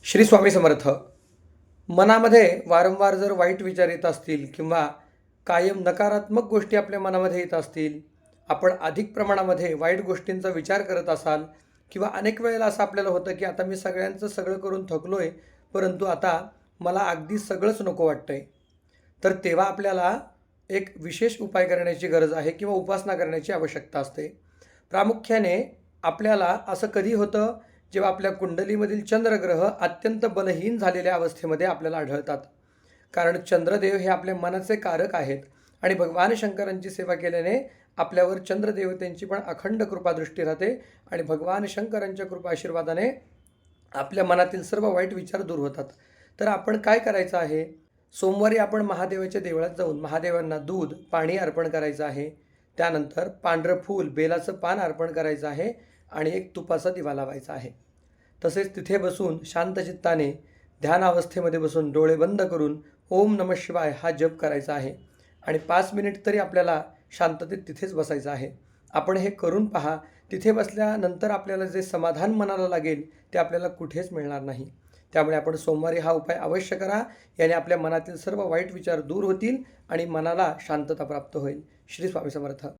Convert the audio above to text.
श्री स्वामी समर्थ. मनामध्ये वारंवार जर वाईट विचार येत असतील किंवा कायम नकारात्मक गोष्टी आपल्या मनामध्ये येत असतील, आपण अधिक प्रमाणामध्ये वाईट गोष्टींचा विचार करत असाल किंवा अनेक वेळेला असं आपल्याला होतं की आता मी सगळ्यांचं सगळं करून थकलो आहे, परंतु आता मला अगदी सगळंच नको वाटतं आहे. तर तेव्हा आपल्याला एक विशेष उपाय करण्याची गरज आहे किंवा उपासना करण्याची आवश्यकता असते. प्रामुख्याने आपल्याला असं कधी होतं, जेव्हा आपल्या कुंडलीमधील चंद्रग्रह अत्यंत बलहीन झालेल्या अवस्थेमध्ये आपल्याला आढळतात. कारण चंद्रदेव हे आपल्या मनाचे कारक आहेत आणि भगवान शंकरांची सेवा केल्याने आपल्यावर चंद्रदेवतेंची पण अखंड कृपादृष्टी राहते आणि भगवान शंकरांच्या कृपा आशीर्वादाने आपल्या मनातील सर्व वाईट विचार दूर होतात. तर आपण काय करायचं आहे? सोमवारी आपण महादेवाच्या देवळात जाऊन महादेवांना दूध, पाणी अर्पण करायचं आहे. त्यानंतर पांढरं फूल, बेलाचं पान अर्पण करायचं आहे आणि एक तुपाचा दिवा लावायचा आहे. तसेच तिथे बसून शांत चित्ताने ध्यान अवस्थेमध्ये बसून डोळे बंद करून ओम नमः शिवाय हा जप करायचा आहे आणि 5 मिनिट तरी आपल्याला शांततेत तिथेच बसायचं आहे. आपण हे करून पहा. तिथे बसल्यानंतर आपल्याला जे समाधान मनाला लागेल ते आपल्याला कुठेच मिळणार नाही. त्यामुळे आपण सोमवारी हा उपाय अवश्य करा. याने आपल्या मनातील सर्व वाईट विचार दूर होतील आणि मनाला शांतता प्राप्त होईल. श्री स्वामी समर्थ.